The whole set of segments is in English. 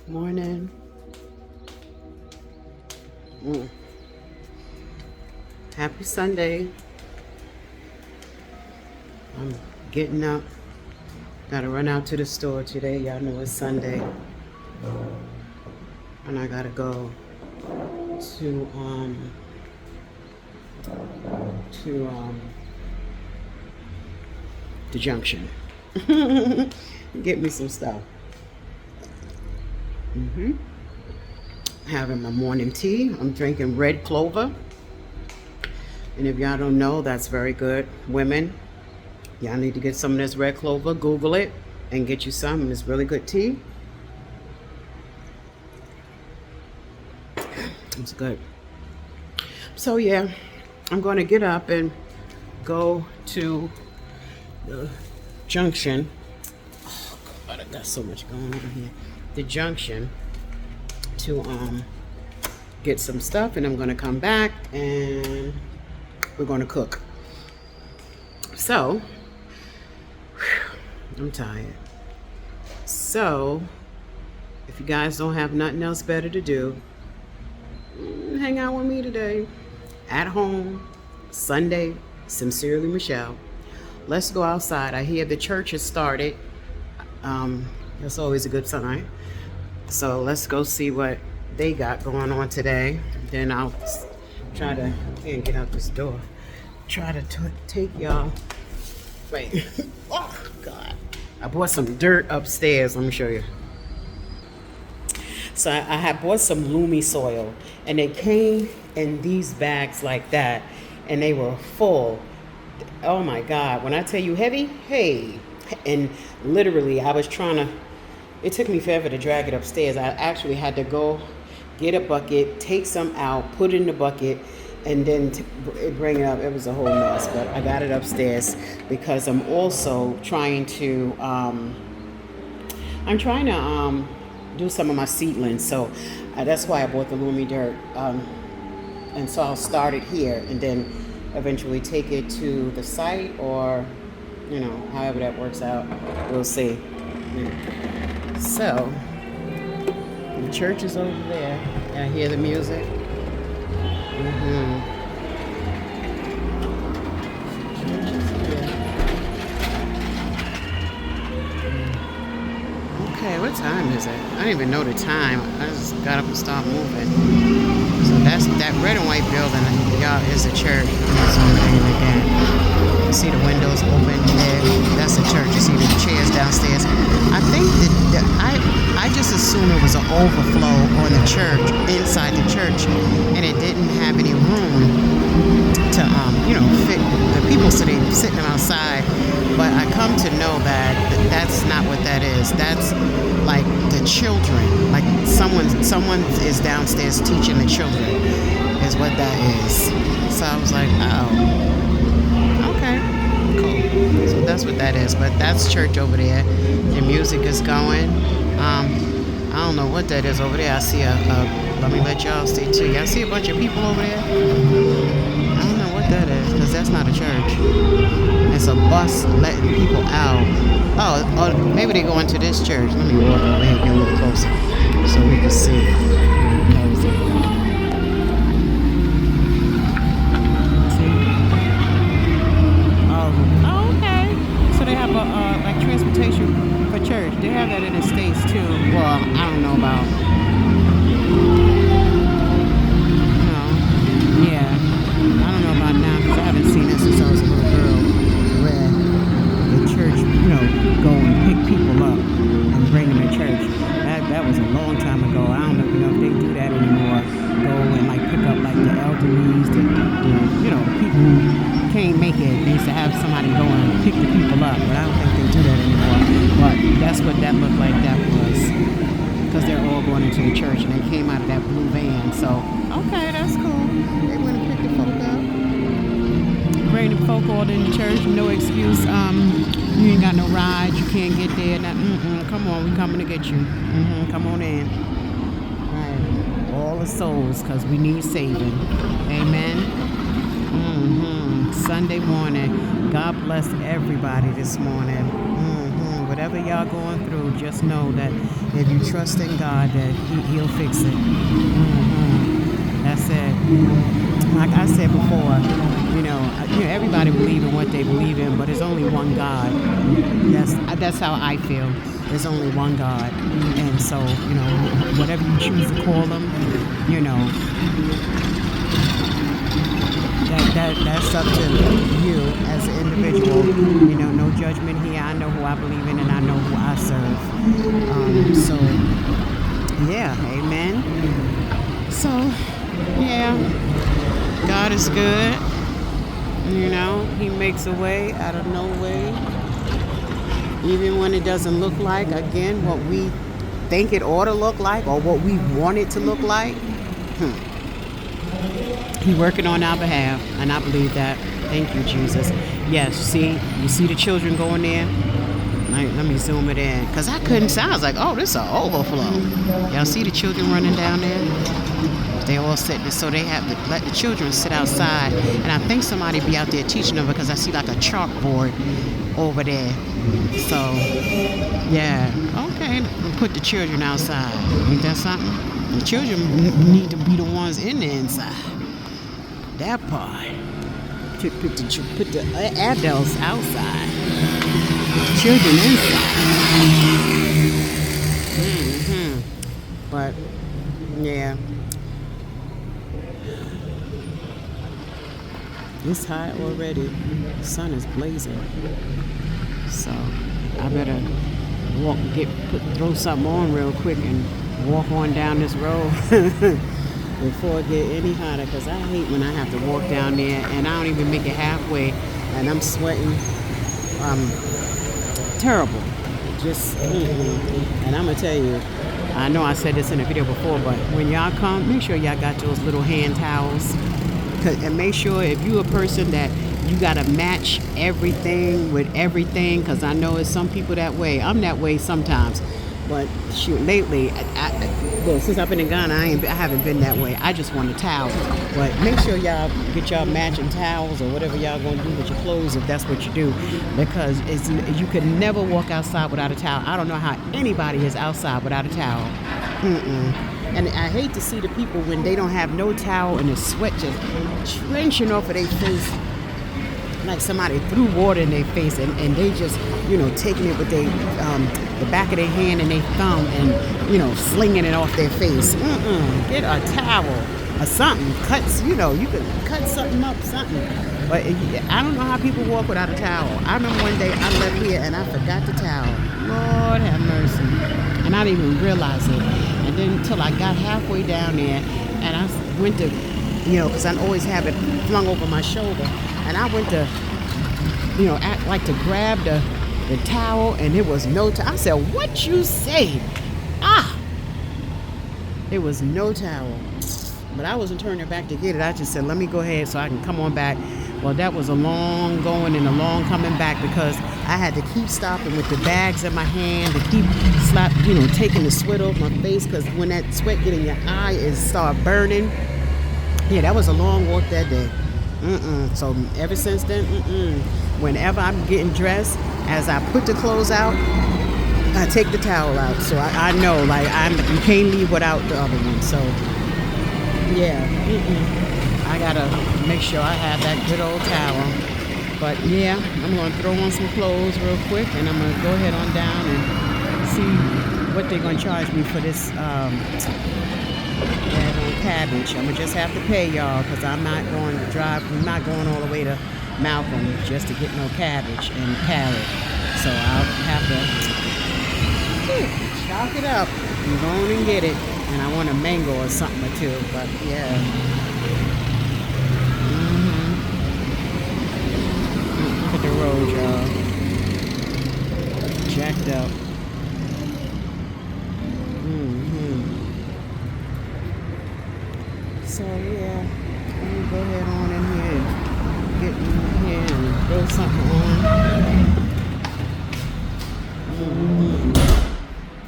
Morning. Mm. Happy Sunday. I'm getting up. Gotta run out to the store today. Y'all know it's Sunday. And I gotta go to the junction. Get me some stuff. Having my morning tea. I'm drinking red clover. And if y'all don't know, that's very good. Women, y'all need to get some of this red clover. Google it and get you some. It's really good tea. It's good. So yeah, I'm going to get up and go to the junction. Oh God, I got so much going on here. The junction to get some stuff, and I'm going to come back and we're going to cook. So I'm tired. So if you guys don't have nothing else better to do, hang out with me today at home. Sunday. Sincerely, Michelle. Let's go outside. I hear the church has started. That's always a good sign. So let's go see what they got going on today. Then I'll try to, I can't get out this door. Try to take y'all. Wait. Oh God. I bought some dirt upstairs. Let me show you. So I had bought some Loomy soil, and they came in these bags like that, and they were full. Oh my God, when I tell you heavy, hey. And literally I was trying to, it took me forever to drag it upstairs. I actually had to go get a bucket, take some out, put it in the bucket, and then bring it up. It was a whole mess, but I got it upstairs because I'm also trying to, do some of my seedlings. So that's why I bought the Loomy dirt. And so I'll start it here and then eventually take it to the site, or, you know, however that works out. We'll see. So the church is over there. I hear the music. Church is here. Okay, what time is it? I didn't even know the time. I just got up and started moving. So that's that red and white building, y'all, is a church. You see the windows open there. That's the church. You see the chairs downstairs. I think that I just assumed it was an overflow on the church, inside the church, and it didn't have any room to fit the people sitting outside. But I come to know that that's not what that is. That's like the children. Like someone is downstairs teaching the children is what that is. So I was like, oh, okay, cool. So that's what that is. But that's church over there. The music is going. I don't know what that is over there. I see let me let y'all see too. Y'all see a bunch of people over there? I don't know what that is, because that's not a church. It's a bus letting people out. Oh, maybe they go into this church. Let me walk over here and get a little closer so we can see. Oh, okay. So they have like transportation for church. They have that in the States too. Well, I don't know about. Yeah, I don't know about now because I haven't seen it since I was a little girl, where the church, go and pick people up and bring them to church. That was a long time ago. I don't know if they do that anymore. Go and like pick up like the elderlies, the people who can't make it. They used to have somebody go and pick the people up, but I don't think they do that anymore. But that's what that looked like. That was because they're all going into the church and they came out of that blue van. So okay, that's cool. They went and picked the folk up. Bring the folk all in the church. No excuse. You ain't got no ride. You can't get there. Come on, we coming to get you. Come on in. Right. All the souls, because we need saving. Amen. Sunday morning. God bless everybody this morning. whatever y'all going through, just know that if you trust in God, that He'll fix it. That's it. Like I said before, everybody believe in what they believe in, but there's only one God. That's how I feel. There's only one God, and so whatever you choose to call Him, that's up to you as an individual. No judgment here. I know who I believe in, and I know who I serve. So yeah, amen. So yeah, God is good. He makes a way out of no way. Even when it doesn't look like, again, what we think it ought to look like or what we want it to look like. He's working on our behalf, and I believe that. Thank you, Jesus. Yes, you see the children going there? Let me zoom it in, because I couldn't see. I was like, oh, this is an overflow. Y'all see the children running down there? They all sit, so they have to let the children sit outside. And I think somebody be out there teaching them, because I see like a chalkboard over there. So, yeah, okay, put the children outside. Ain't that something? The children need to be the ones in the inside. That part. Put the adults outside. Children inside. But, yeah. It's hot already. The sun is blazing. So I better throw something on real quick and walk on down this road before it get any hotter, because I hate when I have to walk down there and I don't even make it halfway and I'm sweating. Terrible. Just and I'm gonna tell you, I know I said this in a video before, but when y'all come, make sure y'all got those little hand towels. And make sure if you're a person that you got to match everything with everything, because I know it's some people that way. I'm that way sometimes. But shoot, lately, since I've been in Ghana, I haven't been that way. I just want a towel. But make sure y'all get y'all matching towels or whatever y'all going to do with your clothes, if that's what you do. Because you could never walk outside without a towel. I don't know how anybody is outside without a towel. And I hate to see the people when they don't have no towel and the sweat just trenching off of their face, like somebody threw water in their face, and they just, taking it with the back of their hand and their thumb and, slinging it off their face. Get a towel or something. You could cut something up, something. But I don't know how people walk without a towel. I remember one day I left here and I forgot the towel. Lord have mercy. And I didn't even realize it. And then until I got halfway down there, and I went to, because I always have it flung over my shoulder, and I went to, act like to grab the towel, and there was no towel. I said, what you say? There was no towel. But I wasn't turning back to get it. I just said, let me go ahead so I can come on back. Well, that was a long going and a long coming back, because I had to keep stopping with the bags in my hand, to keep taking the sweat off my face, because when that sweat get in your eye, it start burning. Yeah, that was a long walk that day. So ever since then, whenever I'm getting dressed, as I put the clothes out, I take the towel out. So I know, you can't leave without the other one. So yeah, I gotta make sure I have that good old towel. But yeah, I'm gonna throw on some clothes real quick, and I'm gonna go ahead on down and see what they're gonna charge me for this cabbage. I'm gonna just have to pay y'all, because I'm not going to drive. I'm not going all the way to Malcolm just to get no cabbage and carrot. So I'll have to chalk it up and go on and get it. And I want a mango or something or two, but yeah. Look at the road, y'all. Jacked up. So yeah, let me go ahead on in here and get in here and throw something on.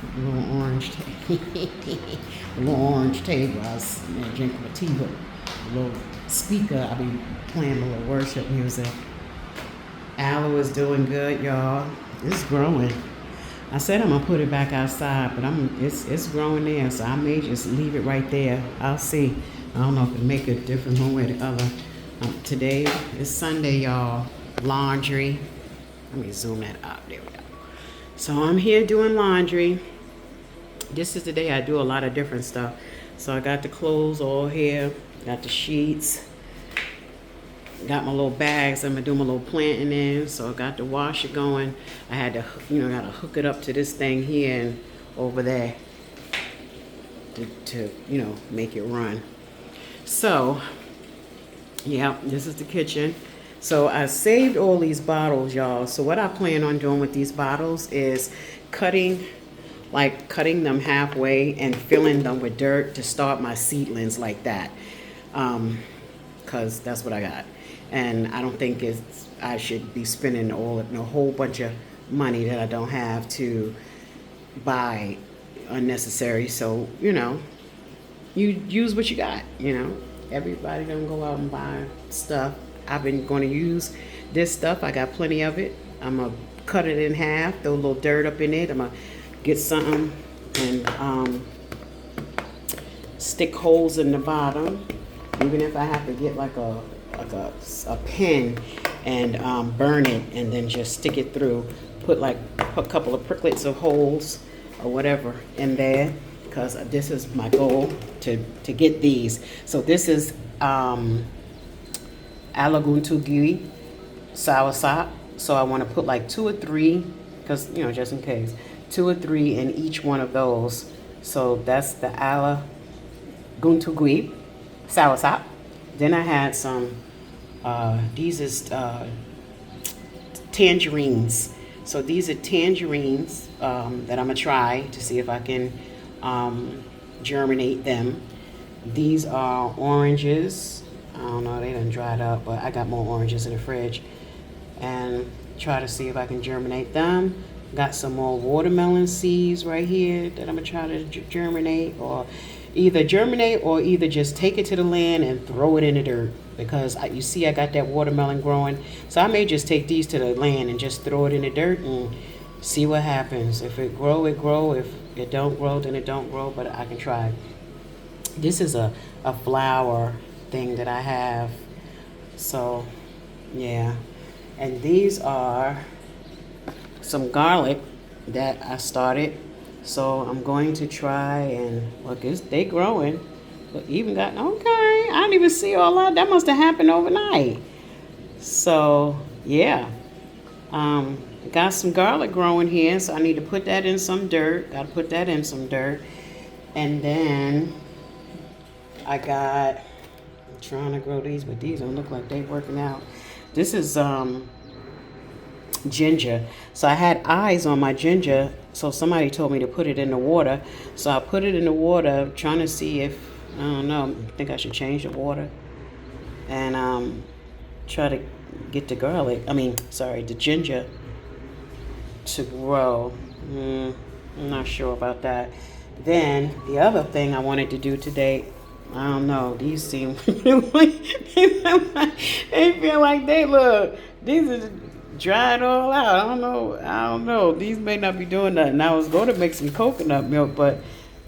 A little orange tea. A little orange tea while I was drinking my tea, but a little speaker, I'll be playing a little worship music. Aloe is doing good, y'all. It's growing. I said I'm gonna put it back outside, but it's growing there, so I may just leave it right there. I'll see. I don't know if it make a difference one way or the other. Today is Sunday, y'all. Laundry. Let me zoom that up. There we go. So I'm here doing laundry. This is the day I do a lot of different stuff. So I got the clothes all here. Got the sheets. Got my little bags I'm gonna do my little planting in. So I got the washer going. I had to, gotta hook it up to this thing here and over there to make it run. So, yeah, this is the kitchen. So I saved all these bottles, y'all. So what I plan on doing with these bottles is cutting them halfway and filling them with dirt to start my seedlings like that. Cause that's what I got. And I don't think I should be spending a whole bunch of money that I don't have to buy unnecessary. So, you use what you got, Everybody don't go out and buy stuff. I've been going to use this stuff. I got plenty of it. I'm going to cut it in half, throw a little dirt up in it. I'm going to get something and stick holes in the bottom. Even if I have to get like a pen and burn it and then just stick it through, put like a couple of pricklets of holes or whatever in there, because this is my goal to get these. So this is alaguntugui soursop. So I want to put like 2 or 3, because just in case, 2 or 3 in each one of those. So that's the alaguntugui soursop. Then I had some, these is tangerines. So these are tangerines that I'm gonna try to see if I can germinate them. These are oranges. I don't know, they done dried up, but I got more oranges in the fridge. And try to see if I can germinate them. Got some more watermelon seeds right here that I'm gonna try to germinate, or either just take it to the land and throw it in the dirt, because you see I got that watermelon growing. So I may just take these to the land and just throw it in the dirt and see what happens. If it grow, it grow. If it don't grow, then it don't grow, but I can try. This is a flower thing that I have. So yeah, and these are some garlic that I started. So I'm going to try and look, they growing. Look, even got, okay, I didn't even see all that. That must have happened overnight. So yeah, got some garlic growing here. So I need to put that in some dirt. Got to put that in some dirt. And then I'm trying to grow these, but these don't look like they working out. This is ginger. So I had eyes on my ginger, so somebody told me to put it in the water. So I put it in the water, trying to see if, I don't know, I think I should change the water and try to get the the ginger to grow. I'm not sure about that. Then the other thing I wanted to do today, I don't know, these seem they feel like they look, these are dried all out. I don't know. These may not be doing nothing. I was going to make some coconut milk, but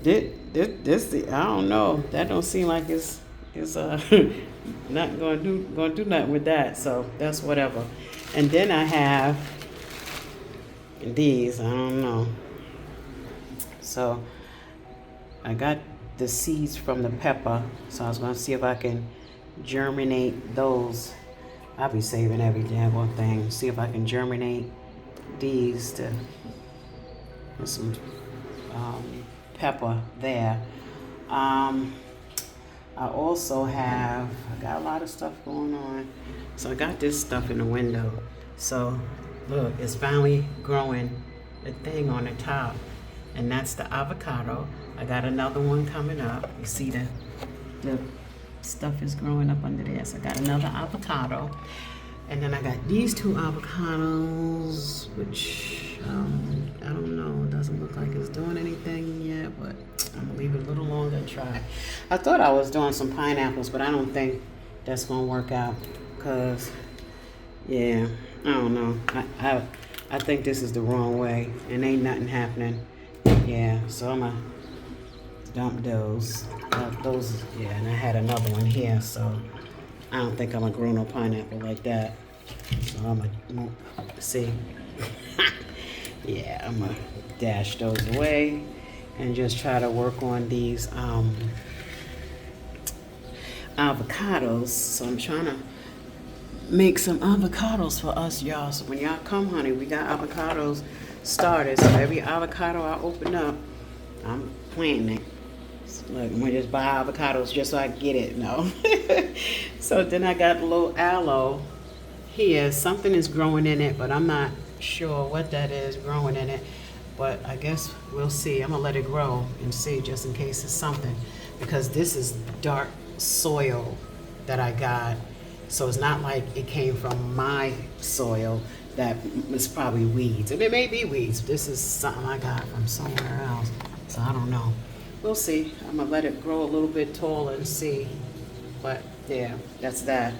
this I don't know. That don't seem like it's not going to do nothing with that. So that's whatever. And then I have these. I don't know. So I got the seeds from the pepper. So I was going to see if I can germinate those. I'll be saving every damn one thing. See if I can germinate these with some pepper there. I also I got a lot of stuff going on. So I got this stuff in the window. So look, it's finally growing the thing on the top. And that's the avocado. I got another one coming up. You see the stuff is growing up under there. So I got another avocado. And then I got these 2 avocados, which I don't know. It doesn't look like it's doing anything yet, but I'm gonna leave it a little longer and try. I thought I was doing some pineapples, but I don't think that's gonna work out, because yeah, I don't know. I think this is the wrong way, and ain't nothing happening. Yeah, so I'm gonna dump those. Yeah, and I had another one here, so I don't think I'm gonna grow no pineapple like that. So I'm gonna see. Yeah, I'm gonna dash those away and just try to work on these avocados. So I'm trying to make some avocados for us, y'all. So when y'all come, honey, we got avocados started. So every avocado I open up, I'm planting it. So look, I'm gonna just buy avocados just so I get it. No. So then I got a little aloe here. Something is growing in it, but I'm not sure what that is growing in it. But I guess we'll see. I'm gonna let it grow and see, just in case it's something, because this is dark soil that I got. So it's not like it came from my soil. That was probably weeds. And it may be weeds. This is something I got from somewhere else. So I don't know. We'll see. I'm gonna let it grow a little bit taller and see. But yeah, that's that.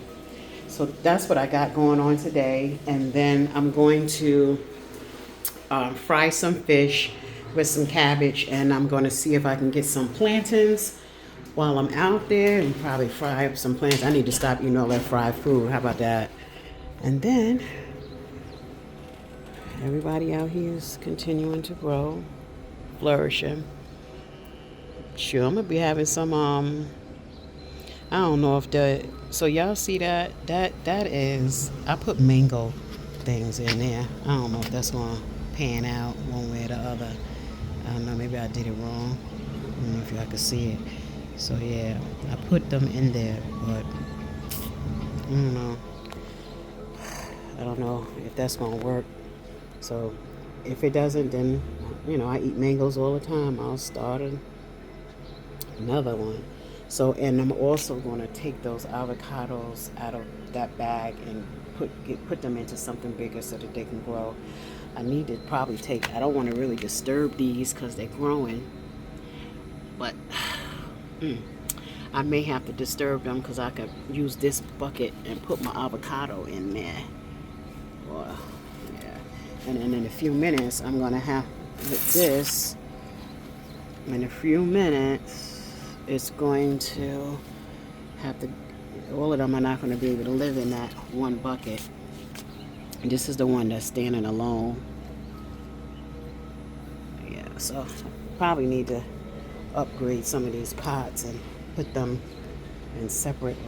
So that's what I got going on today. And then I'm going to fry some fish with some cabbage, and I'm going to see if I can get some plantains while I'm out there, and probably fry up some plantains. I need to stop eating all that fried food. How about that? And then everybody out here is continuing to grow, flourishing. Sure, I'm gonna be having some I don't know if so y'all see that is, I put mango things in there. I don't know if that's gonna pan out one way or the other. I don't know, maybe I did it wrong. I don't know if y'all can see it. So yeah, I put them in there, but I don't know. I don't know if that's gonna work. So if it doesn't, then I eat mangoes all the time. I'll start another one. So, and I'm also going to take those avocados out of that bag and put them into something bigger so that they can grow. I need to probably I don't want to really disturb these because they're growing, but I may have to disturb them because I could use this bucket and put my avocado in there. Well, yeah. And then in a few minutes, I'm going to have with this, in a few minutes, it's going to have to, all of them are not going to be able to live in that one bucket. And this is the one that's standing alone. Yeah, so probably need to upgrade some of these pots and put them in separate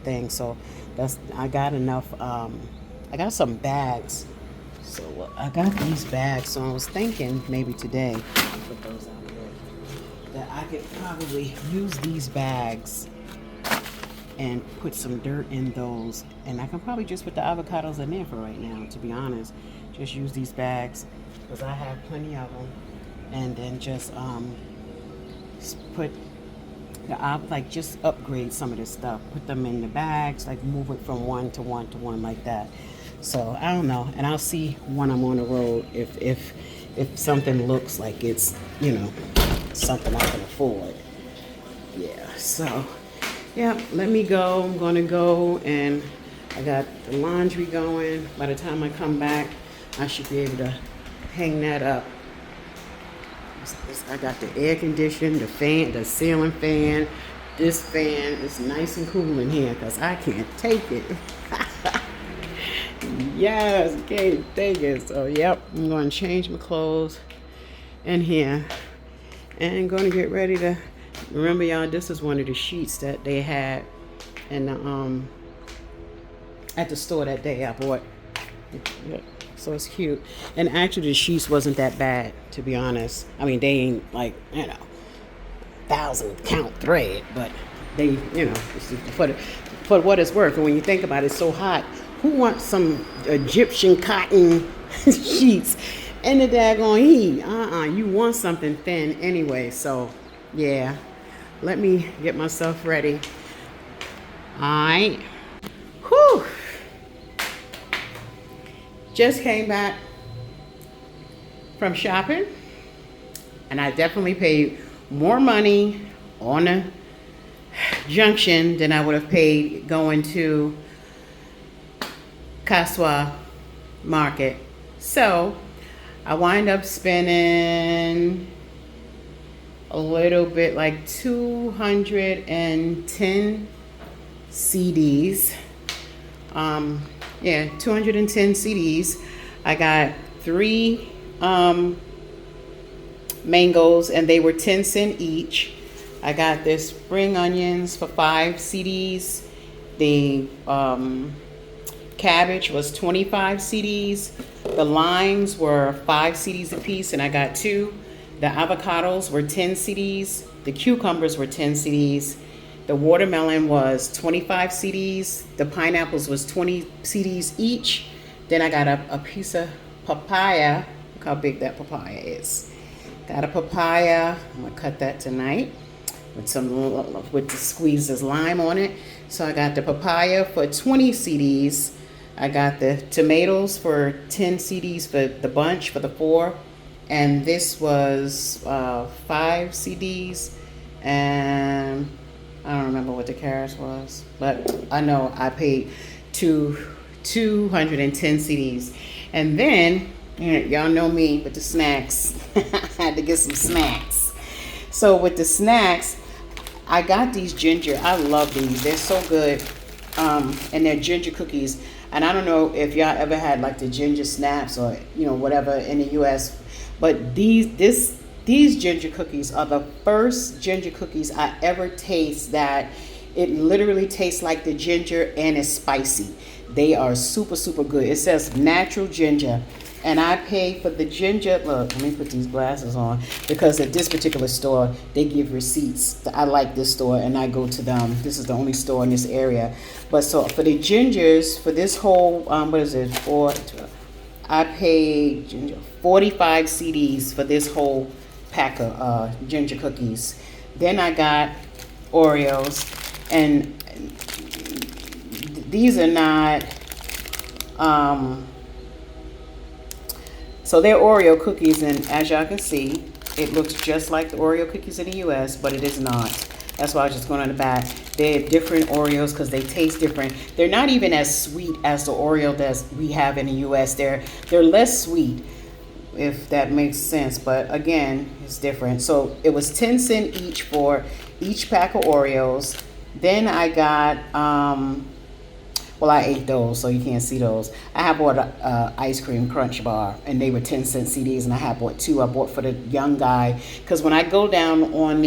things. So I got enough, I got some bags. So I got these bags, so I was thinking maybe today, put those out there, that I could probably use these bags and put some dirt in those, and I can probably just put the avocados in there for right now, to be honest. Just use these bags because I have plenty of them, and then just put just upgrade some of this stuff, put them in the bags, like move it from one to one to one like that. So I don't know, and I'll see when I'm on the road if something looks like it's something I can afford. Yeah, so yeah, let me go. I'm gonna go, and I got the laundry going. By the time I come back, I should be able to hang that up. I got the air conditioner, the fan, the ceiling fan. This fan is nice and cool in here because I can't take it. Yes, can't take it. So yep, I'm going to change my clothes in here and going to get ready to. Remember, y'all, this is one of the sheets that they had in the at the store that day I bought. Yeah, so it's cute. And actually, the sheets wasn't that bad, to be honest. I mean, they ain't like 1,000 count thread, but they, for what it's worth. And when you think about it, it's so hot. Who wants some Egyptian cotton sheets in the daggone heat? You want something thin anyway. So, yeah. Let me get myself ready. All right. Whew. Just came back from shopping, and I definitely paid more money on the junction than I would have paid going to CASHAPP market. So I wind up spending a little bit, like 210 CDs. Yeah, 210 CDs. I got 3 mangoes, and they were 10 cents each. I got the spring onions for 5 CDs. The cabbage was 25 CDs. The limes were 5 CDs a piece, and I got 2. The avocados were 10 CDs. The cucumbers were 10 CDs. The watermelon was 25 CDs. The pineapples was 20 CDs each. Then I got a piece of papaya. Look how big that papaya is. Got a papaya. I'm gonna cut that tonight with the squeezes lime on it. So I got the papaya for 20 CDs. I got the tomatoes for 10 CDs for the bunch, for the 4. And this was 5 CDs. And I don't remember what the carrots was, but I know I paid 210 CDs. And then, y'all know me with the snacks. I had to get some snacks. So with the snacks, I got these ginger. I love these. They're so good. And they're ginger cookies. And I don't know if y'all ever had like the ginger snaps or whatever in the U.S. But these ginger cookies are the first ginger cookies I ever taste that it literally tastes like the ginger and it's spicy. They are super, super good. It says natural ginger. And I pay for the ginger. Look, let me put these glasses on, because at this particular store, they give receipts. I like this store and I go to them. This is the only store in this area. But so for the gingers, for this whole, what is it, I paid 45 CDs for this whole pack of ginger cookies. Then I got Oreos, and these are not, so they're Oreo cookies, and as y'all can see, it looks just like the Oreo cookies in the U.S., but it is not. That's why I was just going on the back. They're different Oreos because they taste different. They're not even as sweet as the Oreo that we have in the U.S. They're less sweet, if that makes sense, but again, it's different. So it was 10 cents each for each pack of Oreos. Then I got, well, I ate those, so you can't see those. I have bought a ice cream crunch bar, and they were 10 cent CDs, and I have bought 2. I bought for the young guy, because when I go down on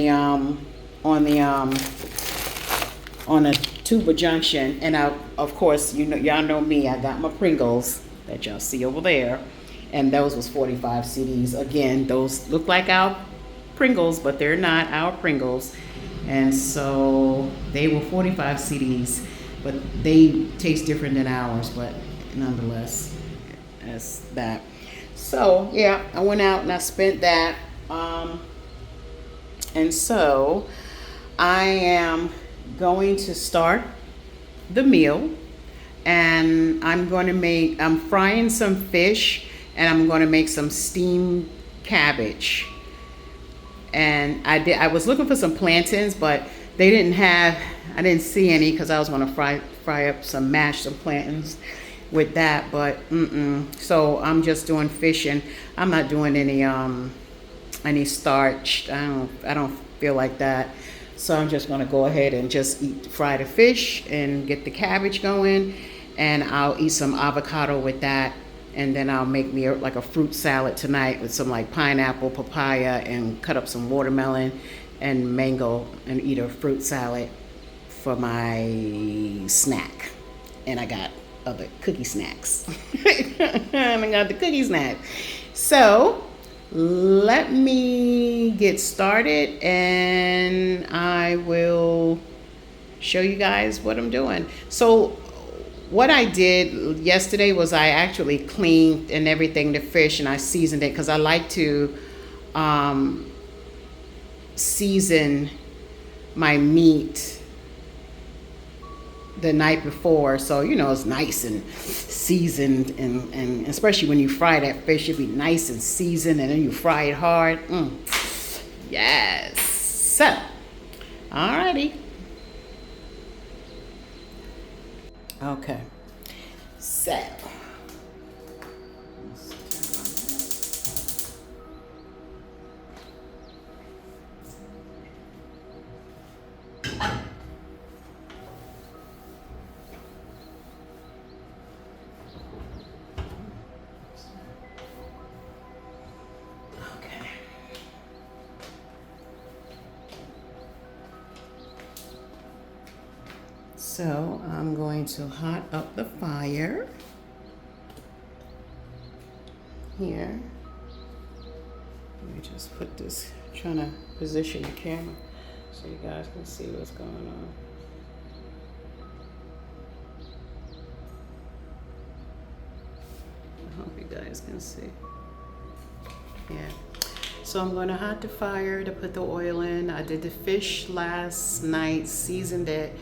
the Tuba Junction, and of course, y'all know me, I got my Pringles that y'all see over there. And those was 45 CDs. Again, those look like our Pringles, but they're not our Pringles. And so they were 45 CDs, but they taste different than ours, but nonetheless, that's that. So yeah, I went out and I spent that. And so I am going to start the meal, and I'm frying some fish, and I'm going to make some steamed cabbage. And I was looking for some plantains, but I didn't see any, because I was going to fry up some plantains with that, but so I'm just doing fish, and I'm not doing any starch. I don't feel like that. So I'm just going to go ahead and just fry the fish and get the cabbage going, and I'll eat some avocado with that. And then I'll make me like a fruit salad tonight with some like pineapple, papaya, and cut up some watermelon and mango, and eat a fruit salad for my snack. And I got other cookie snacks. And I got the cookie snack. So let me get started, and I will show you guys what I'm doing. So what I did yesterday was I actually cleaned and everything, the fish, and I seasoned it, because I like to season my meat the night before, so it's nice and seasoned, and especially when you fry that fish, it'd be nice and seasoned, and then you fry it hard. Yes. So alrighty. Okay, so let's So I'm going to hot up the fire here. Let me just put this, trying to position the camera so you guys can see what's going on. I hope you guys can see. Yeah. So I'm going to hot the fire to put the oil in. I did the fish last night, seasoned it,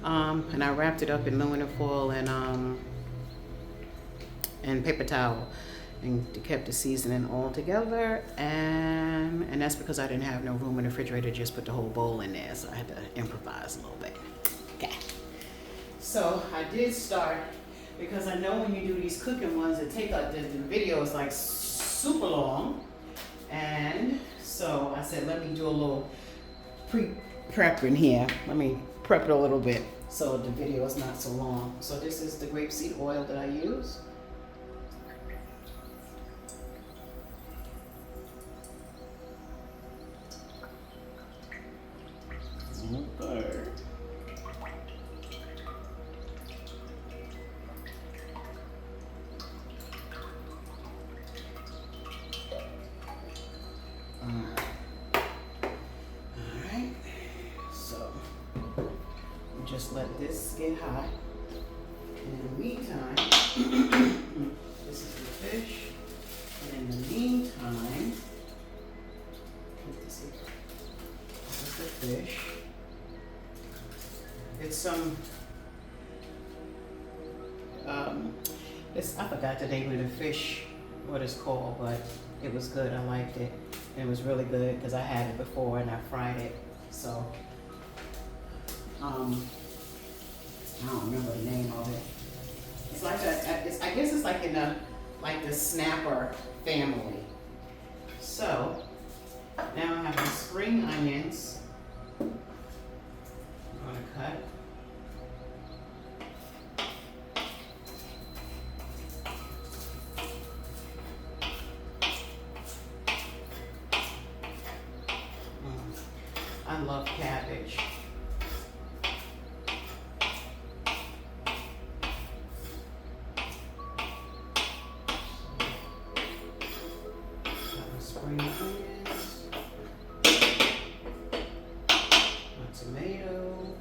and I wrapped it up in aluminum foil and paper towel, and kept the seasoning all together. And that's because I didn't have no room in the refrigerator to just put the whole bowl in there, so I had to improvise a little bit. Okay. So I did start, because I know when you do these cooking ones, it take the video is like super long. And so I said, let me do a little pre-prepping here. Let me prep it a little bit so the video is not so long. So this is the grapeseed oil that I use. Okay. Alright, so just let this get hot. In the meantime, this is the fish. And in the meantime, this is the fish. It's some, I forgot the name of the fish, what it's called, but it was good. I liked it. It was really good because I had it before and I fried it. So, I don't remember the name of it. It's like I guess it's like in the snapper family. So, now I have the spring onions. I'm gonna cut. I love cabbage. Spring onions, a tomato,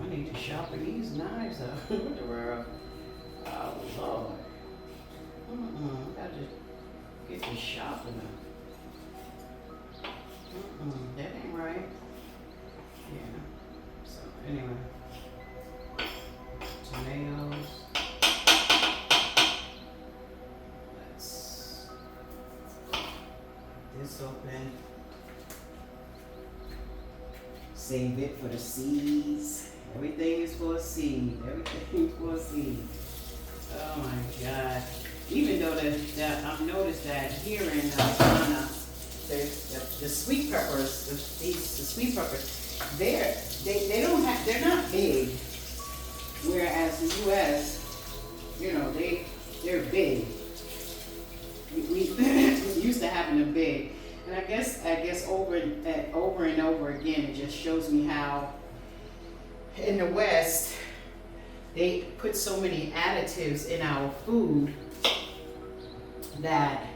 I need to sharpen these knives up. What the world? Oh Lord. I gotta just get this sharpener. That ain't right. Yeah. So anyway. Tomatoes. Let's cut this open. Save it for the seeds. Everything is for a seed. Everything is for a seed. Oh my God. Even though I've noticed that here in Ghana, the sweet peppers, the sweet peppers, they're not big. Whereas the US, they're big. We used to having them big. And I guess over and over again, it just shows me how in the West, they put so many additives in our food that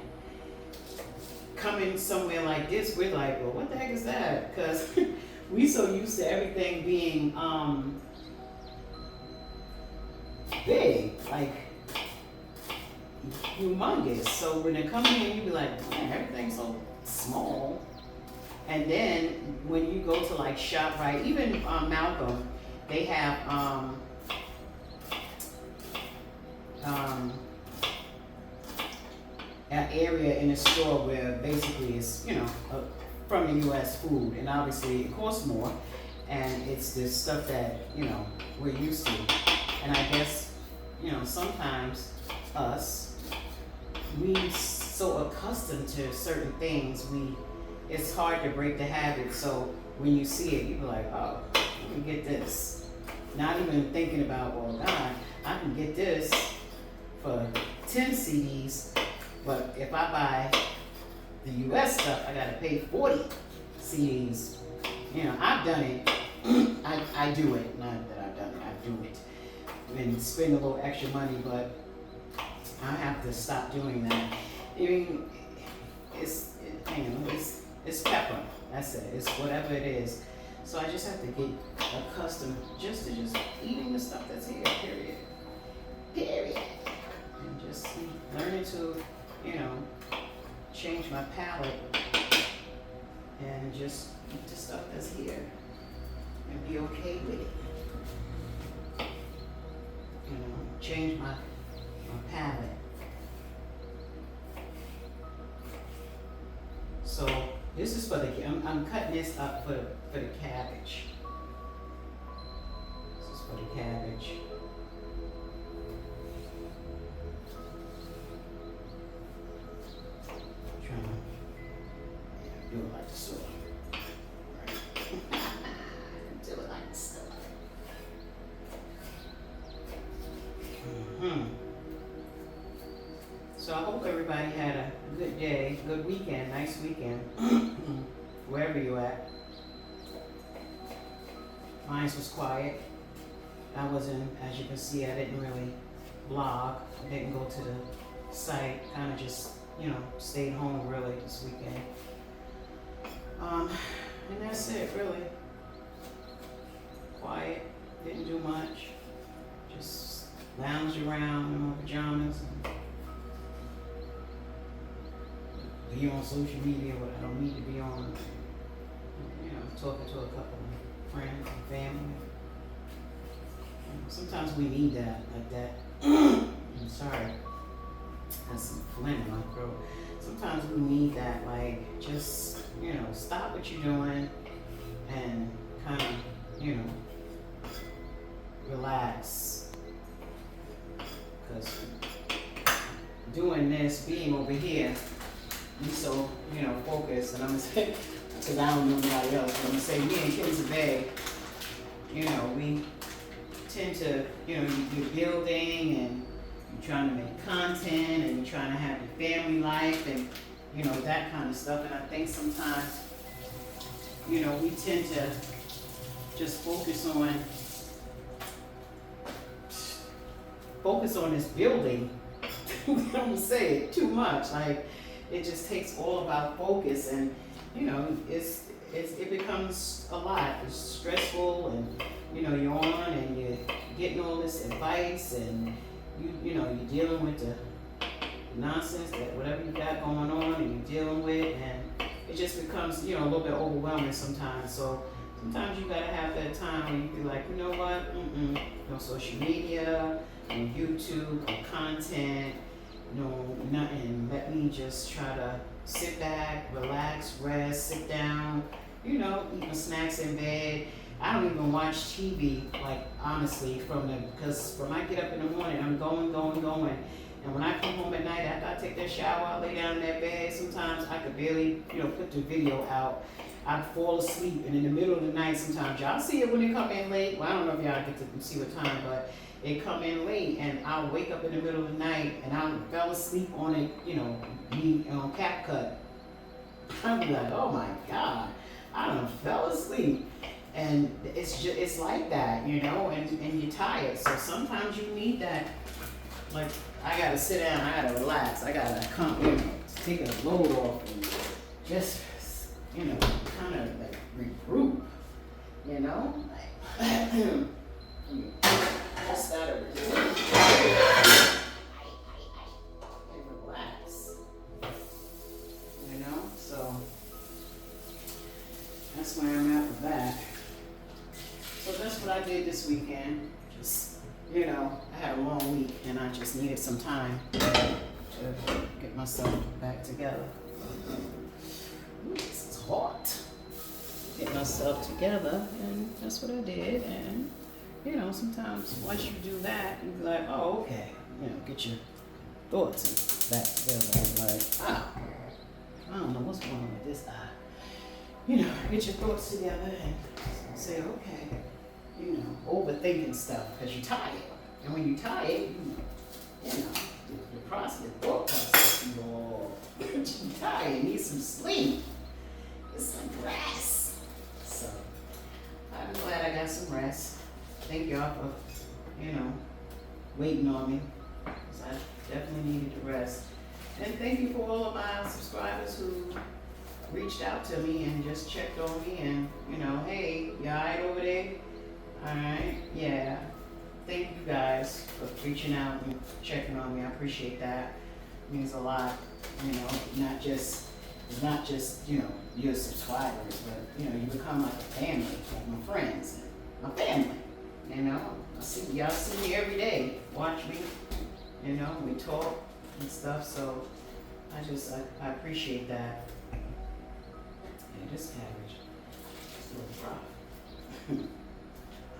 coming somewhere like this, we're like, well, what the heck is that? Because we so used to everything being big, like humongous. So when they come in, you be like, man, everything's so small. And then when you go to like ShopRite, even Malcolm, they have an area in the store where basically it's, from the U.S. food, and obviously it costs more, and it's this stuff that, we're used to. And I guess, sometimes us, we so accustomed to certain things, it's hard to break the habit. So when you see it, you be like, oh, I can get this. Not even thinking about, well, God, I can get this for 10 CDs But if I buy the US stuff, I gotta pay 40 CDs. You know, I've done it. I do it. Not that I've done it, I do it. And spend a little extra money, but I have to stop doing that. I mean, it's pepper. That's it. It's whatever it is. So I just have to get accustomed just to just eating the stuff that's here. Period. Period. And just learning to, you know, change my palate and just eat the stuff that's here and be okay with it. You know, change my palate. So this is for the, I'm cutting this up for the cabbage. This is for the cabbage. Trying to do it like the store. Right. Do it like the store. So I hope everybody had a good day, good weekend, nice weekend, wherever you're at. Mine was quiet. I wasn't, as you can see, I didn't really blog. I didn't go to the site, kind of just, you know, stayed home really this weekend. And that's it, really. Quiet, didn't do much. Just lounged around in my pajamas and be on social media what I don't need to be on. You know, talking to a couple of friends and family. You know, sometimes we need that, like that. I'm sorry. That's some phlegm in my throat. Sometimes we need that, like, just, you know, stop what you're doing and kind of, you know, relax. Because doing this, being over here, be so, you know, focused, and I'm gonna say, because I don't know nobody else, but I'm gonna say, me and Kids Bay, you know, we tend to, you know, you're building and you're trying to make content and you're trying to have your family life and, you know, that kind of stuff. And I think sometimes, you know, we tend to just focus on this building. I'm gonna say it too much. Like, it just takes all of our focus, and you know, it becomes a lot. It's stressful, and you know, you're on and you're getting all this advice, and you know, you're dealing with the nonsense that whatever you got going on and you're dealing with, and it just becomes, you know, a little bit overwhelming sometimes. So sometimes you gotta have that time where you be like, you know what, no social media, no YouTube, no content, no nothing. Let me just try to sit back, relax, rest, sit down, you know, eat my snacks in bed. I don't even watch TV, like, honestly, because when I get up in the morning, I'm going. And when I come home at night, after I take that shower, I lay down in that bed. Sometimes I could barely, you know, put the video out. I'd fall asleep, and in the middle of the night sometimes, y'all see it when it come in late. Well, I don't know if y'all get to see what time, but it come in late, and I'll wake up in the middle of the night, and I fell asleep on it, you know, me on CapCut. I'll be like, oh my God, I done fell asleep. And it's like that, you know, and you're tired. So sometimes you need that, like, I gotta sit down, I gotta relax, I gotta come, you know, take a load off and just, you know, kind of like regroup, you know, like, just gotta regroup and relax, you know. So that's where I'm at with that. So that's what I did this weekend. Just, you know, I had a long week and I just needed some time to get myself back together. Ooh, this is hot. Get myself together, and that's what I did. And, you know, sometimes once you do that, you be like, oh, okay. You know, get your thoughts back together. Like, I don't know what's going on with this eye. You know, get your thoughts together and say, okay, you know, overthinking stuff because you're tired. And when you're tired, you know, the process, the thought process No, I'm tired. Need some sleep. Get some rest. So I'm glad I got some rest. Thank y'all for, waiting on me. 'Cause I definitely needed to rest. And thank you for all of my subscribers who reached out to me and just checked on me and, hey, you alright over there? Alright, yeah. Thank you guys for reaching out and checking on me. I appreciate that. It means a lot. It's not just, your subscribers, but, you become like a family, like my friends, my family, y'all see me every day, watch me, we talk and stuff, so I appreciate that. Yeah, this cabbage is a little rough.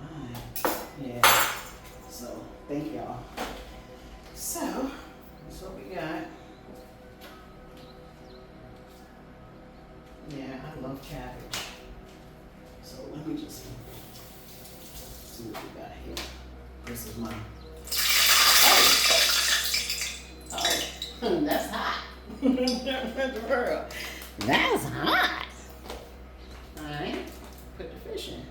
Alright, yeah, so thank y'all. So, that's what we got. Yeah, I love cabbage. So let me just see what we got here. This is mine. Oh, that's hot. That's hot. All right, put the fish in.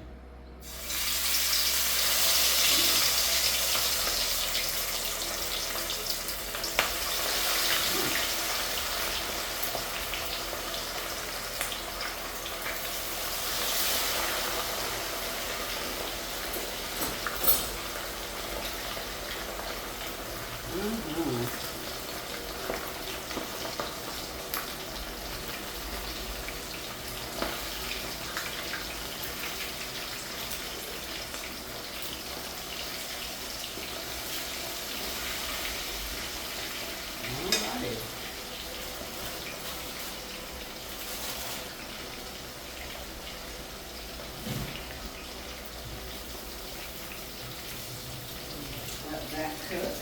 Let that cook.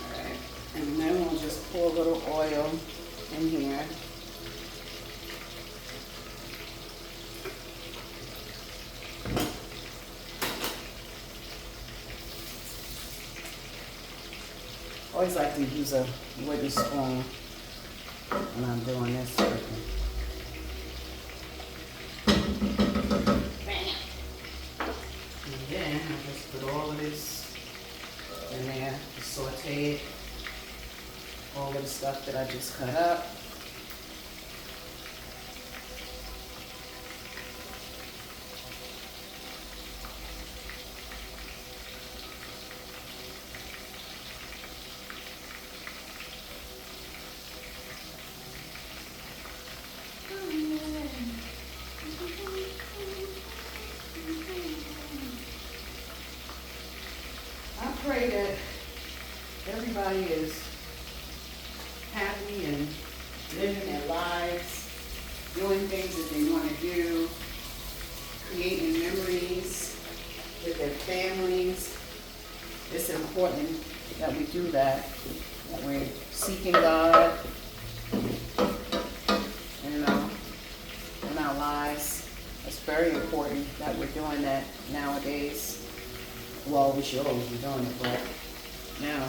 Alright, and then we'll just pour a little oil in here. I always like to use a wooden spoon when I'm doing this. Bam! And then I just put all of this in there, saute all of the stuff that I just cut up. I pray that everybody is happy and living their lives, doing things that they want to do, creating memories with their families. It's important that we do that we're seeking God, in our lives. It's very important that we're doing that nowadays. Well, we should always be doing it, but now,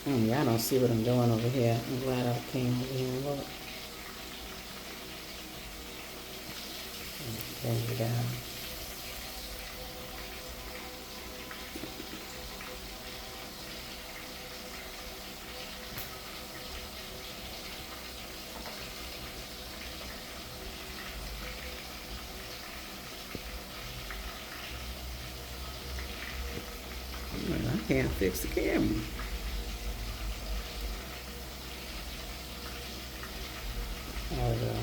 I don't see what I'm doing over here. I'm glad I came over here and look. Bring it down. I can't fix the camera. There we go.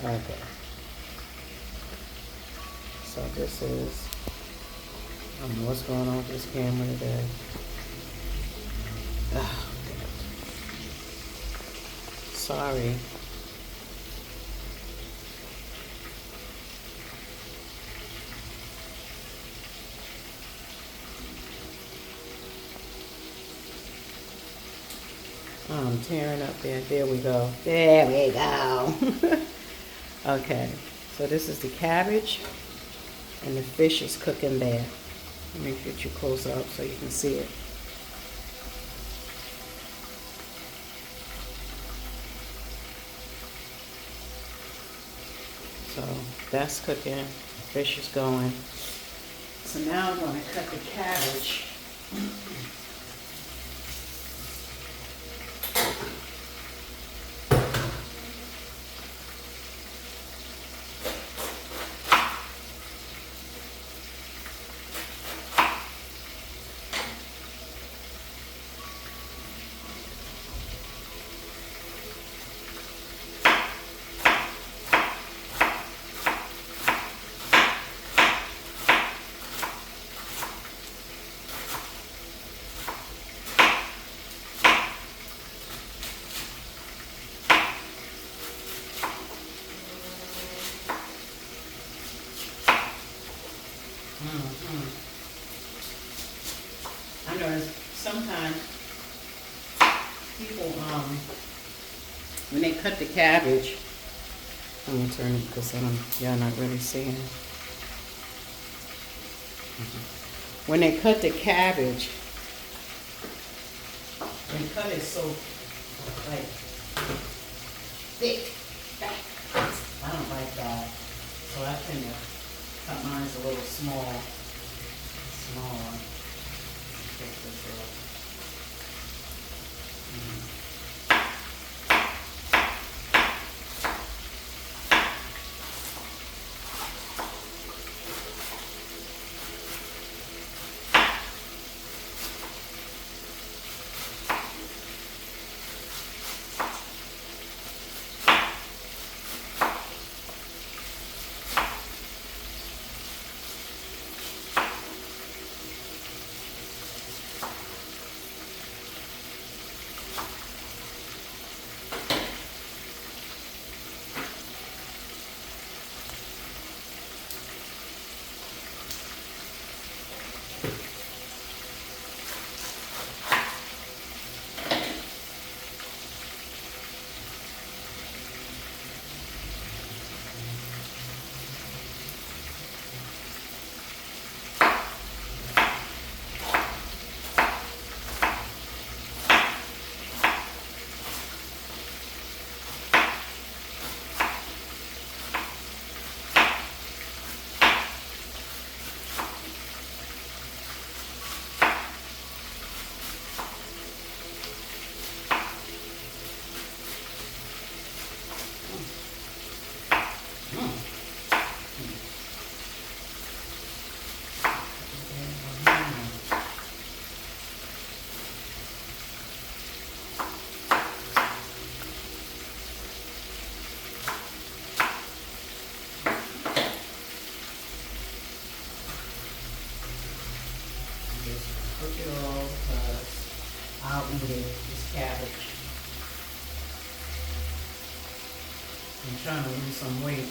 Okay. So this is, I don't know what's going on with this camera today. Oh, sorry. something tearing up there. There we go. There we go. Okay, so this is the cabbage, and the fish is cooking there. Let me get you closer up so you can see it. So that's cooking, fish is going. So now I'm going to cut the cabbage. I know sometimes people, when they cut the cabbage, I'm gonna turn it because y'all not really seeing it. When they cut the cabbage, they cut it so like thick. I don't like that, so I tend to cut mine a little smaller. Take this off. Cook it all because I'll eat it, this cabbage. I'm trying to lose some weight.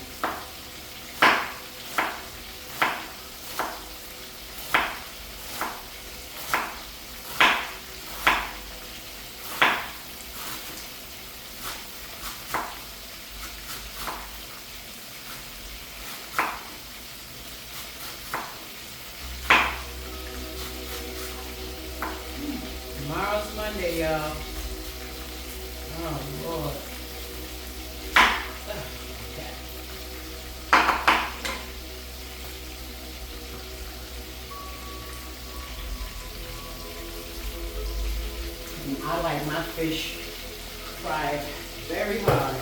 Tomorrow's Monday, y'all. Oh, Lord. Okay. And I like my fish fried very hard.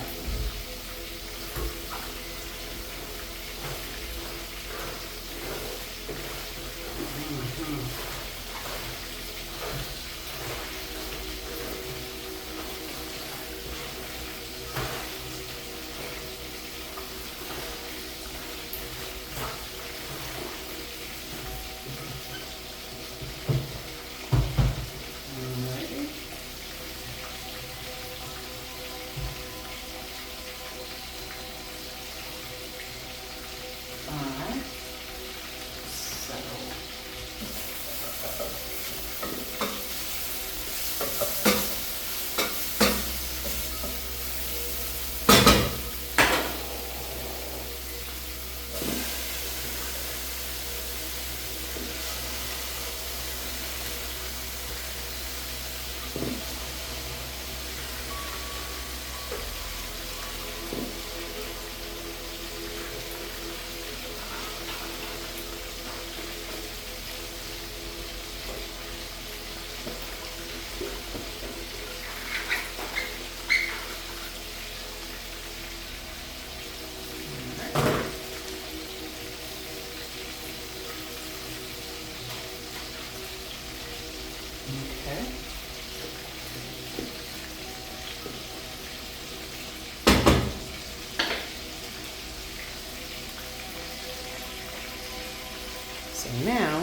So now,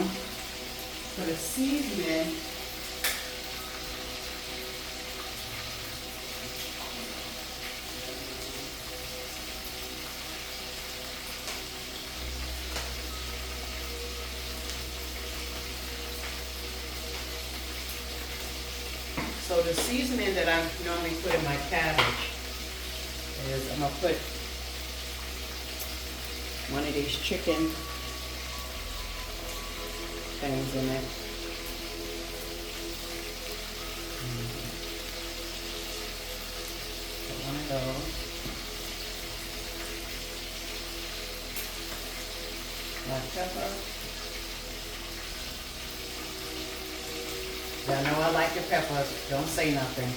for the seasoning, so the seasoning that I normally put in my cabbage is I'm gonna put one of these chicken things in it. Put one of those. Black pepper. Y'all know I like the peppers. Don't say nothing.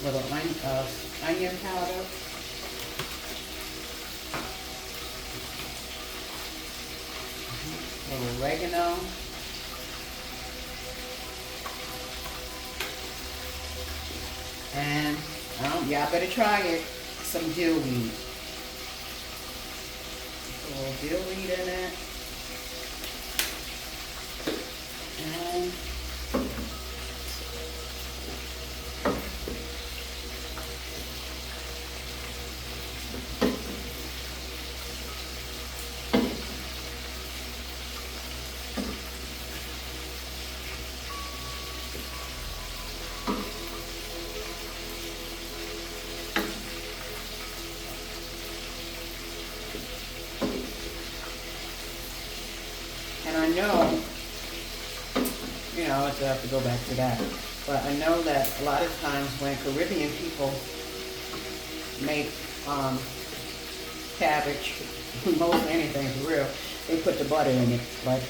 Little onion powder. Little oregano. And y'all better try it. Some dill weed. A little dill weed in it. And I know, you know, I have to go back to that, but I know that a lot of times when Caribbean people make cabbage, most anything for real, they put the butter in it. But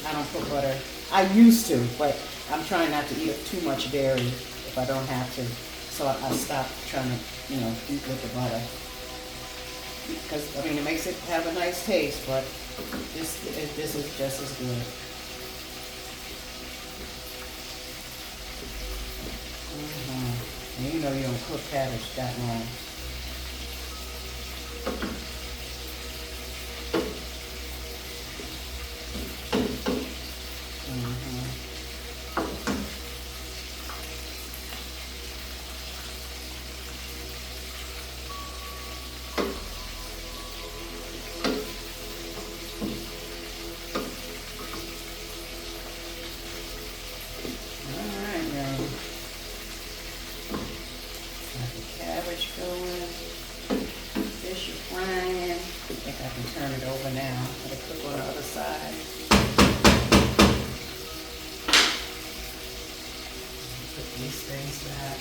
I don't put butter. I used to, but I'm trying not to eat too much dairy if I don't have to. So I stopped trying to, you know, eat with the butter. Because, I mean, it makes it have a nice taste, but this is just as good. And you know you don't cook cabbage that long. Turn it over now. Let it cook on the other side. Put these things back.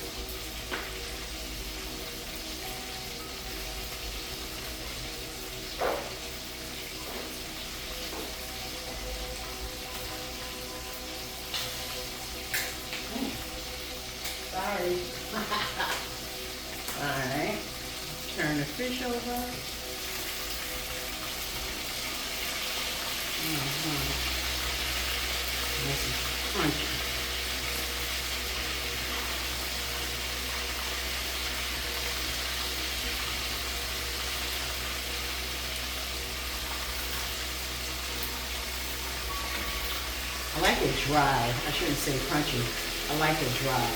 Sorry. Alright. Turn the fish over. This is crunchy. I like it dry. I shouldn't say crunchy. I like it dry.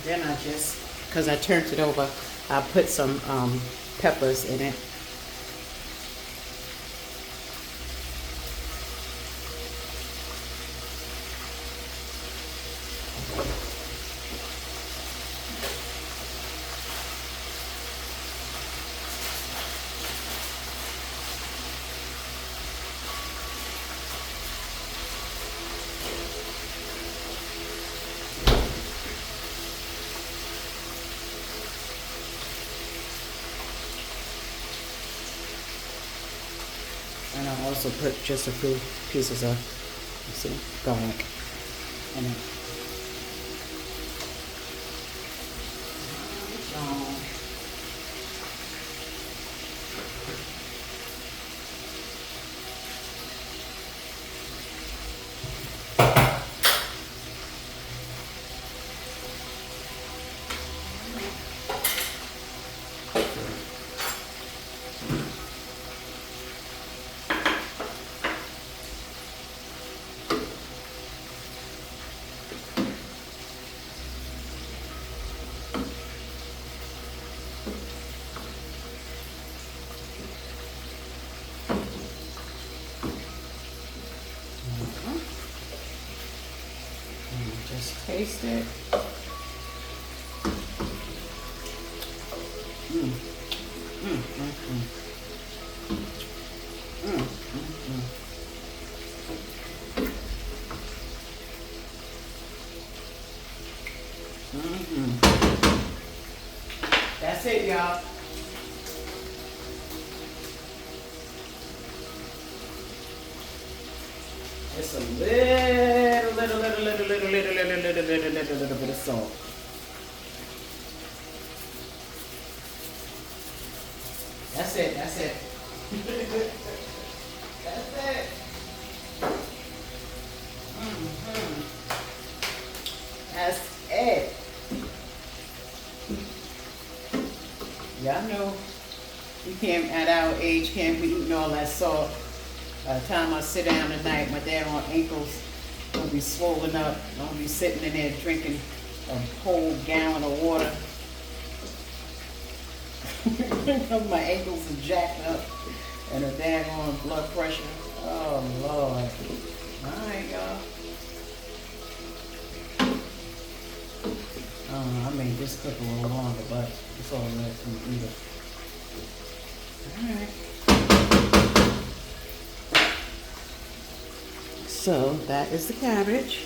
Then I just, because I turned it over, I put some peppers in it. I also put just a few pieces of, you see, garlic in it. Just taste it. That's it, y'all. Just a little bit of salt. That's it, that's it. That's it. That's it. Y'all know you can't, at our age, can't be eating all that salt. By the time I sit down at night, my daggone ankles will be swollen up. I'll be sitting in there drinking a whole gallon of water. My ankles are jacked up and a daggone blood pressure. Oh, Lord. All right, y'all. I made this cook a little longer, but it's all right from either. All right. So that is the cabbage.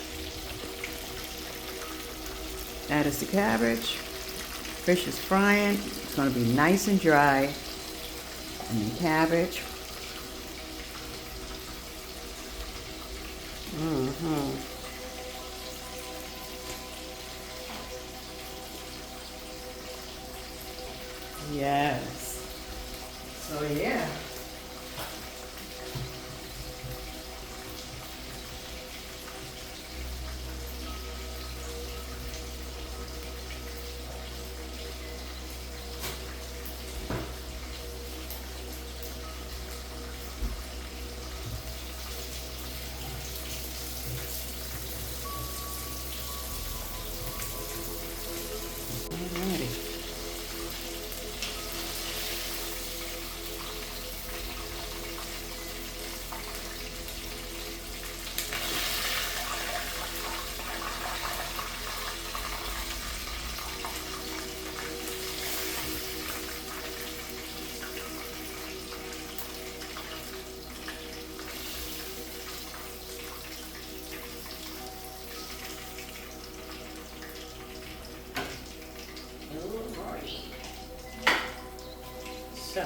That is the cabbage. Fish is frying. It's going to be nice and dry. And the cabbage. Yes. So yeah. Alrighty. So,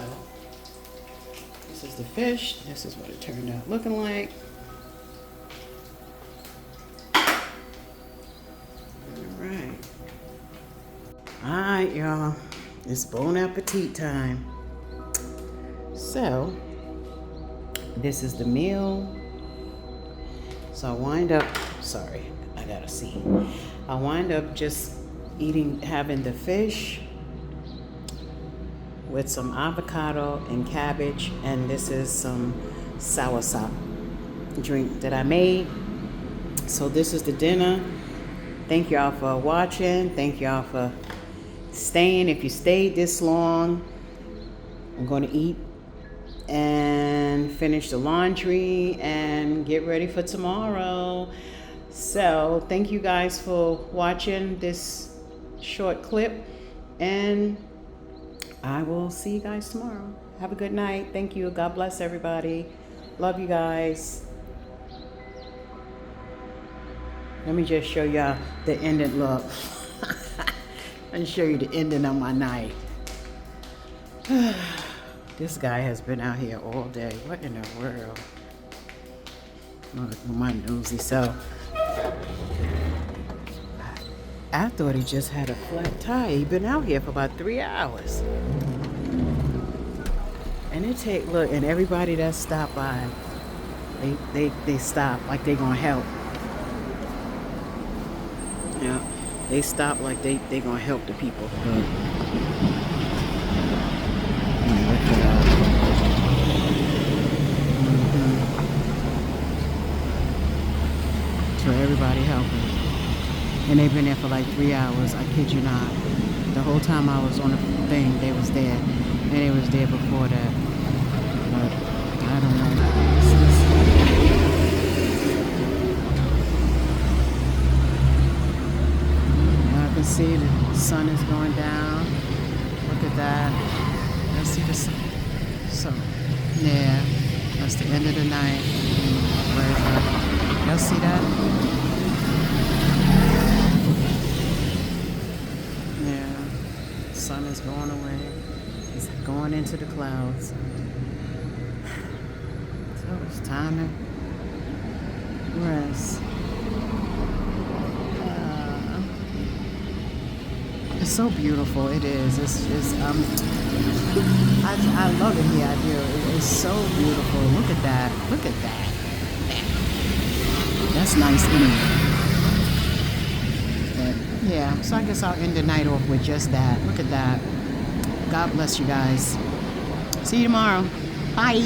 this is the fish. This is what it turned out looking like. Alright. Alright, y'all. It's bon appetit time. So, this is the meal. So I wind up, sorry, I gotta see. I wind up just having the fish with some avocado and cabbage, and this is some soursop drink that I made. So this is the dinner. Thank y'all for watching. Thank y'all for staying. If you stayed this long, I'm going to eat and finish the laundry and get ready for tomorrow. So thank you guys for watching this short clip, and I will see you guys tomorrow. Have a good night. Thank you. God bless everybody. Love you guys. Let me just show y'all the ending look. Let me show you the ending of my night. This guy has been out here all day. What in the world? Look, my nosy self. I thought he just had a flat tire. He been out here for about 3 hours. And look, and everybody that stopped by, they stop like they gonna help. Yeah, they stop like they gonna help the people. Look. Look it up. So everybody helping. And they've been there for like 3 hours, I kid you not. The whole time I was on the thing, they was there. And they was there before that. But I don't know. I can see the sun is going down. Look at that. Let's see the sun. So, yeah. That's the end of the night. Where is that? Y'all see that? Sun is going away. It's going into the clouds. So it's time to rest. It's so beautiful. It is. I love it here. I do. It's so beautiful. Look at that. Look at that. That's nice anyway. Yeah, so I guess I'll end the night off with just that. Look at that. God bless you guys. See you tomorrow. Bye.